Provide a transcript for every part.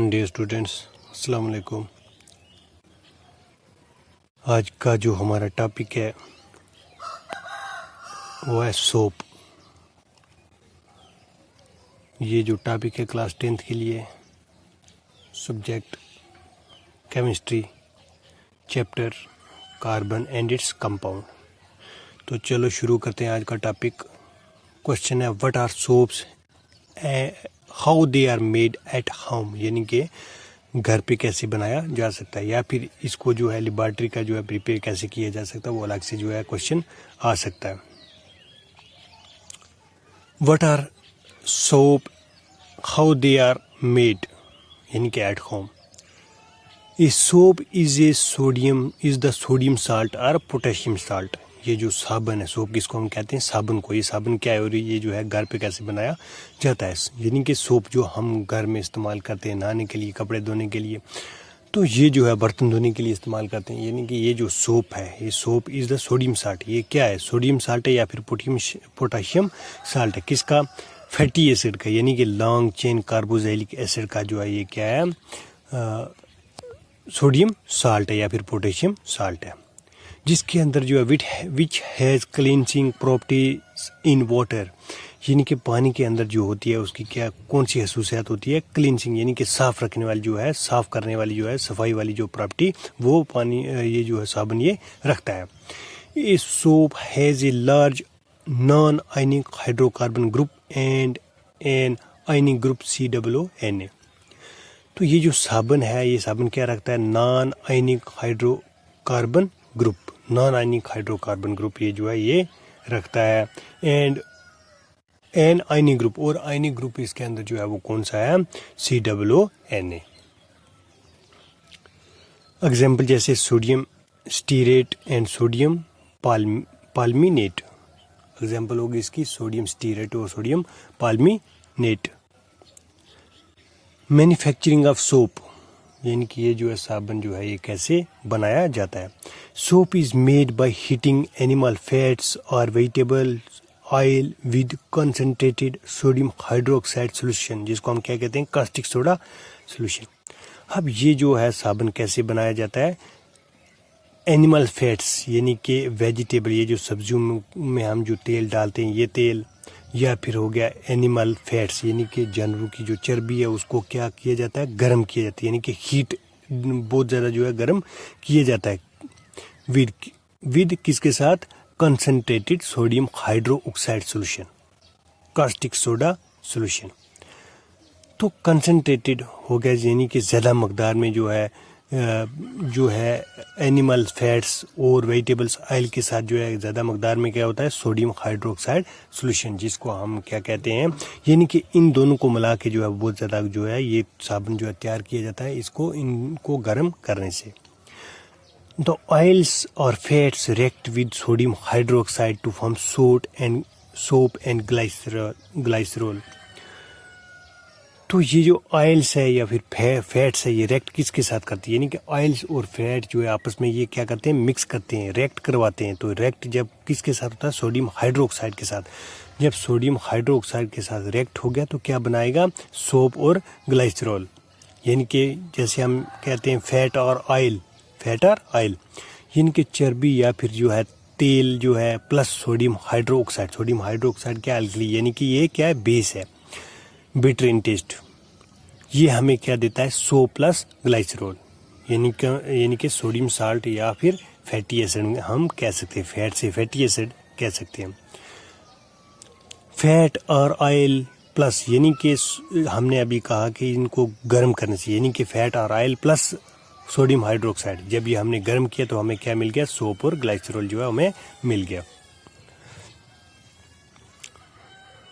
Dear students, अस्सलाम वालेकुम। आज का जो हमारा टॉपिक है वो है सोप। ये जो टॉपिक है क्लास 10th के लिए, subject chemistry, chapter carbon and its compound. तो चलो शुरू करते हैं आज का टॉपिक। क्वेश्चन है what are soaps, how they are made at home, यानी कि घर पे कैसे बनाया जा सकता है, या फिर इसको जो है लेबॉरेटरी का जो है प्रिपेयर कैसे किया जा सकता है, वो अलग से जो है क्वेश्चन आ सकता है। What are soap, how they are made, यानी कि at home. A soap is the sodium salt और पोटेशियम साल्ट। ये जो साबुन है, सोप किसको हम कहते हैं, साबुन को। ये साबुन क्या है और ये जो है घर पे कैसे बनाया जाता है, यानी कि सोप जो हम घर में इस्तेमाल करते हैं नहाने के लिए, कपड़े धोने के लिए, तो ये जो है बर्तन धोने के लिए इस्तेमाल करते हैं। यानी कि ये जो सोप है, ये soap is the sodium salt. ये क्या है, सोडियम साल्ट है या फिर पोटेशियम साल्ट है। किसका, फैटी एसिड का, यानी कि लॉन्ग चेन कार्बोक्सिलिक एसिड का जो है ये क्या है, सोडियम साल्ट है या फिर पोटेशियम साल्ट है, जिसके अंदर जो है which has cleansing properties in water, यानी कि पानी के अंदर जो होती है उसकी क्या कौन सी खसूसियात होती है, क्लींजिंग, यानी कि साफ़ रखने वाली जो है, साफ़ करने वाली जो है, सफाई वाली जो प्रॉपर्टी वो पानी ये जो है साबुन ये रखता है। ये soap has a large non ionic hydrocarbon group and an ionic group COONA। तो ये जो साबुन है, ये साबुन क्या रखता है, non ionic hydrocarbon group, non ionic hydrocarbon group ये जो है ये रखता है, एंड एन आयनिक ग्रुप, और आयनिक ग्रुप इसके अंदर जो है वो कौन सा है, COONA। एग्जाम्पल जैसे sodium stearate and sodium palmitate. Example होगी इसकी सोडियम स्टीरेट और sodium palmitate. Manufacturing of soap, यानी कि ये जो है साबुन जो है ये कैसे बनाया जाता है। Soap is made by heating animal fats और vegetable oil with concentrated sodium hydroxide solution, जिसको हम क्या कहते हैं, कास्टिक सोडा सोल्यूशन। अब ये जो है साबुन कैसे बनाया जाता है, एनिमल फैट्स यानी कि वेजिटेबल, ये जो सब्जियों में हम जो तेल डालते हैं ये तेल, या फिर हो गया एनिमल फैट्स यानी कि जानवरों की जो चर्बी है उसको क्या किया जाता है, गर्म किया जाता है, यानी कि हीट बहुत ज़्यादा जो है गर्म किया जाता है, विद किसके साथ, concentrated sodium hydroxide solution, caustic soda solution. तो कंसनट्रेटेड हो गया यानी कि ज़्यादा मकदार में जो है एनिमल फैट्स और वेजिटेबल्स ऑयल के साथ जो है ज़्यादा मकदार में क्या होता है, सोडियम हाइड्रोक्साइड सोल्यूशन, जिसको हम क्या कहते हैं, यानी कि इन दोनों को मिला के जो है बहुत ज़्यादा जो है ये साबुन जो है तैयार किया जाता है, इनको गर्म करने से। द ऑयल्स और fats react with sodium hydroxide to form soap and glycerol. तो ये जो ऑयल्स है या फिर फैट्स है, ये रिएक्ट किसके साथ करती है, यानी कि ऑयल्स और फैट जो है आपस में ये क्या करते हैं, मिक्स करते हैं, रिएक्ट करवाते हैं। तो रिएक्ट जब किसके साथ होता है, सोडियम हाइड्रोक्साइड के साथ। जब सोडियम हाइड्रोक्साइड के साथ रिएक्ट हो गया तो क्या बनाएगा, सोप और ग्लाइसरॉल, यानी कि जैसे हम कहते हैं फैट और ऑयल, यानी कि चर्बी या फिर जो है तेल जो है प्लस सोडियम हाइड्रोक्साइड क्या अल्कली, यानी कि ये क्या है, बेस है, बिटर इन टेस्ट। ये हमें क्या देता है, सोप प्लस ग्लाइसरॉल, यानी कि सोडियम साल्ट या फिर फैटी एसिड हम कह सकते हैं, फैट से फैटी एसिड कह सकते हैं। फैट और ऑयल प्लस, यानी कि हमने अभी कहा कि इनको गर्म करने से, यानी कि फैट और ऑयल प्लस सोडियम हाइड्रोक्साइड, जब ये हमने गर्म किया तो हमें क्या मिल गया, सोप और ग्लाइसरॉल जो है हमें मिल गया।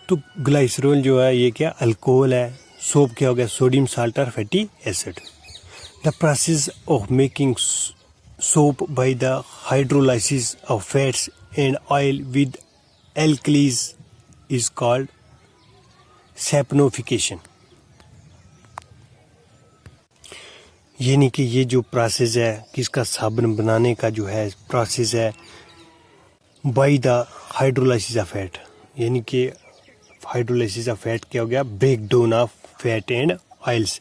तो ग्लाइसरॉल जो है ये क्या, अल्कोहल है, सोप क्या हो गया, सोडियम साल्ट और fatty acid. The process of making soap by the hydrolysis of fats and oil with alkalis is called saponification. यानी कि ये जो प्रोसेस है किसका, साबुन बनाने का जो है प्रोसेस है, by the hydrolysis of fat, यानी कि हाइड्रोलाइसिस ऑफ फैट क्या हो गया, break down of fat and oils,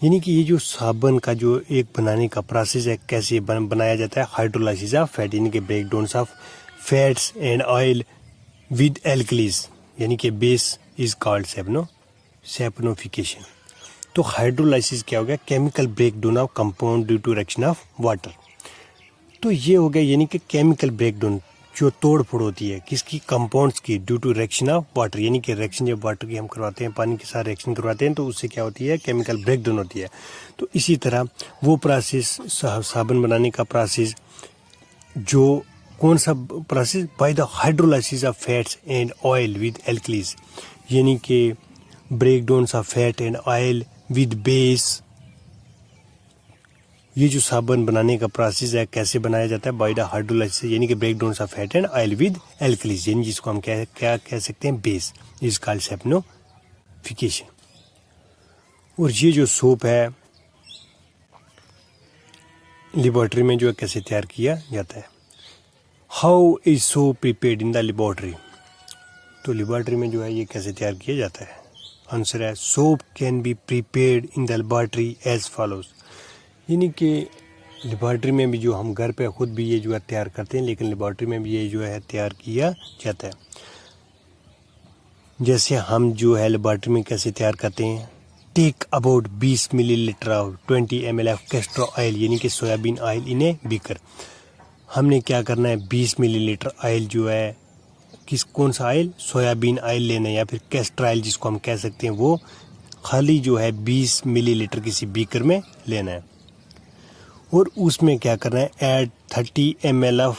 यानी कि ये जो साबुन का जो एक बनाने का प्रोसेस है, कैसे बनाया जाता है, हाइड्रोलाइसिस ऑफ फैट यानी कि break down of fats and oil with alkalis, यानी कि बेस इज कॉल्ड सैपोनिफिकेशन। तो हाइड्रोलाइसिस क्या हो गया, chemical break down of compound due to reaction of water. तो ये हो गया यानी कि केमिकल ब्रेक डाउन, जो तोड़ फोड़ होती है किसकी, कंपाउंड्स की, due to reaction of water, यानी कि रिएक्शन जब वाटर की हम करवाते हैं, पानी के साथ रिएक्शन करवाते हैं तो उससे क्या होती है, केमिकल ब्रेक डाउन होती है। तो इसी तरह वो प्रोसेस, साबुन बनाने का प्रोसेस, जो कौन सा process, by the hydrolysis of fats and oil with alkalis, यानी कि break down of fat and oil with base. ये जो साबुन बनाने का प्रोसेस है कैसे बनाया जाता है, बाय द हाइड्रोलाइसिस यानी कि break down of fat and oil with alkalis, यानी जिसको हम क्या कह सकते हैं, बेस इज कॉल्ड सैपोनिफिकेशन। और ये जो सोप है लेबोरेटरी में जो है कैसे तैयार किया जाता है। How is soap prepared in the laboratory, तो लेबोरेटरी में जो है ये कैसे तैयार किया जाता है। आंसर है soap can be prepared in the laboratory as follows, यानी कि लेबोरेटरी में भी जो हम घर पे खुद भी ये जो है तैयार करते हैं, लेकिन लेबोरेटरी में भी ये जो है तैयार किया जाता है। जैसे हम जो है लेबोरेटरी में कैसे तैयार करते हैं, take about 20 millilitre of 20 ml of castor oil, यानी कि soybean oil in a beaker. हमने क्या करना है, 20 मिलीलीटर ऑयल जो है, कौन सा ऑयल, सोयाबीन ऑयल लेना है या फिर कैस्टर ऑयल जिसको हम कह सकते हैं, वो खाली जो है 20 मिलीलीटर किसी बीकर में लेना है। और उसमें क्या करना है, add 30 ml of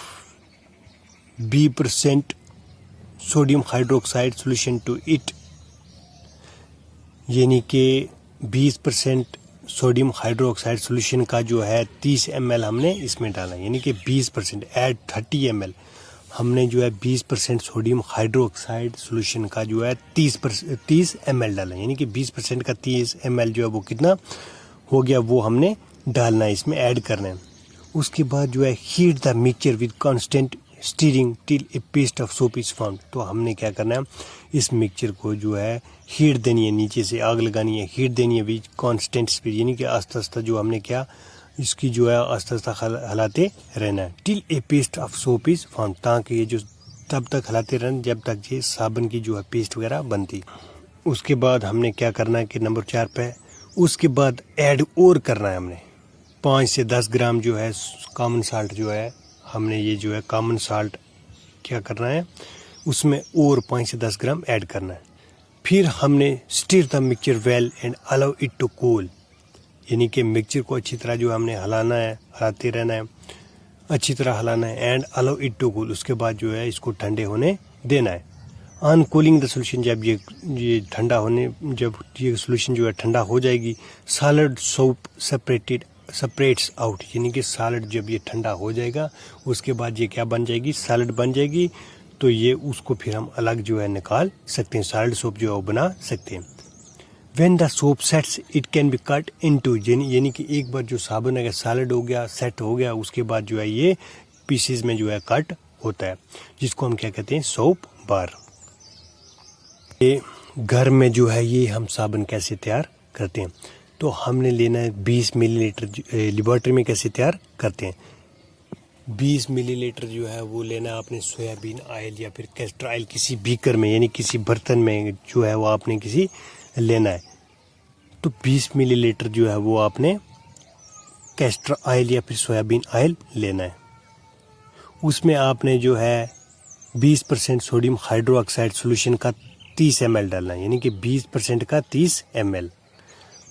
B% sodium hydroxide solution to it, यानी कि 20% सोडियम हाइड्रोक्साइड सोल्यूशन का जो है 30 ml हमने इसमें डाला, यानी कि 20% ऐड 30 ml, हमने जो है 20% सोडियम हाइड्रोक्साइड सोल्यूशन का जो है 30 ml डाला, यानी कि 20% का 30 ml जो है वो कितना हो गया, वो हमने डालना है, इसमें ऐड करना है। उसके बाद जो है heat the mixture with constant steering till A paste of soap is formed. तो हमने क्या करना है, इस मिक्सचर को जो है हीट देनी है, नीचे से आग लगानी है, हीट देनी है विद कांस्टेंट स्पीड, यानी कि आस्ता आस्ता जो हमने क्या इसकी जो है आस्ता आस्ता हलाते रहना है, till A paste of soap is formed, ताकि ये जो तब तक हलाते रहना जब तक ये साबुन की जो है पेस्ट वगैरह बनती। उसके बाद हमने क्या करना है कि नंबर 4 पे, उसके बाद ऐड और करना है हमने 5 से 10 ग्राम जो है कॉमन साल्ट, जो है हमने ये जो है कॉमन साल्ट क्या करना है, उसमें और 5 से 10 ग्राम ऐड करना है। फिर हमने stir the mixture well and allow it to cool, यानी कि मिक्सचर को अच्छी तरह जो हमने हलाना है, हलाते रहना है, अच्छी तरह हलाना है, and allow it to cool, उसके बाद जो है इसको ठंडे होने देना है। ऑन कूलिंग द सोल्यूशन, जब ये ठंडा होने, जब ये सोल्यूशन जो है ठंडा हो जाएगी, सॉलिड सोप सेपरेट्स आउट, यानी कि सॉलिड जब ये ठंडा हो जाएगा उसके बाद ये क्या बन जाएगी, सॉलिड बन जाएगी। तो ये उसको फिर हम अलग जो है निकाल सकते हैं, सॉलिड सोप जो है वो बना सकते हैं। When the soap sets it can be cut into, यानी कि एक बार जो साबुन अगर सॉलिड हो गया, सेट हो गया, उसके बाद जो है ये पीसेस में जो है कट होता है, जिसको हम क्या कहते हैं, सोप बार। ये घर में जो है ये हम साबुन कैसे तैयार करते हैं, तो हमने लेना है 20 मिलीलीटर, लेबोरेटरी में कैसे तैयार करते हैं, 20 मिलीलीटर जो है वो लेना है आपने सोयाबीन ऑयल या फिर कैस्टर ऑयल, किसी बीकर में यानी किसी बर्तन में जो है वो आपने किसी लेना है। तो 20 मिलीलीटर जो है वो आपने कैस्टर ऑयल या फिर सोयाबीन ऑयल लेना है। उसमें आपने जो है 20% सोडियम हाइड्रोक्साइड सोल्यूशन का 30 ml डालना है, यानी कि 20% का 30 ml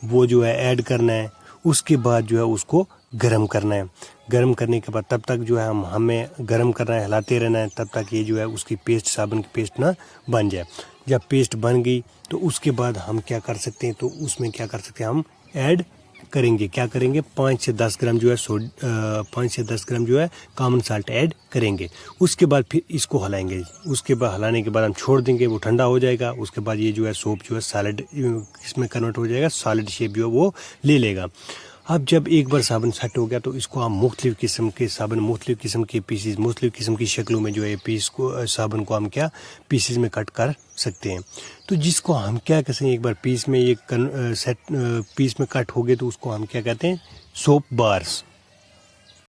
वो जो है ऐड करना है। उसके बाद जो है उसको गर्म करना है। गर्म करने के बाद तब तक जो है हमें गर्म करना है, हिलाते रहना है तब तक ये जो है उसकी पेस्ट, साबुन की पेस्ट ना बन जाए। जब पेस्ट बन गई तो उसके बाद हम क्या कर सकते हैं, तो उसमें क्या कर सकते हैं, हम ऐड करेंगे, क्या करेंगे, 5 से 10 ग्राम जो है 5 से 10 ग्राम जो है कॉमन साल्ट ऐड करेंगे। उसके बाद फिर इसको हिलाएंगे। उसके बाद हिलाने के बाद हम छोड़ देंगे, वो ठंडा हो जाएगा। उसके बाद ये जो है सोप जो है सॉलिड इसमें कन्वर्ट हो जाएगा, सॉलिड शेप जो है वो ले लेगा। अब जब एक बार साबुन सेट हो गया तो इसको हम मुख्तलिफ किस्म के साबुन, मुख्तलिफ किस्म के पीसीज, मुख्तलिफ किस्म की शक्लों में जो है पीस को, साबुन को हम क्या पीसीज में कट कर सकते हैं। तो जिसको हम क्या कहते हैं, एक बार पीस में ये पीस में कट हो गए तो उसको हम क्या कहते हैं, सोप बार्स।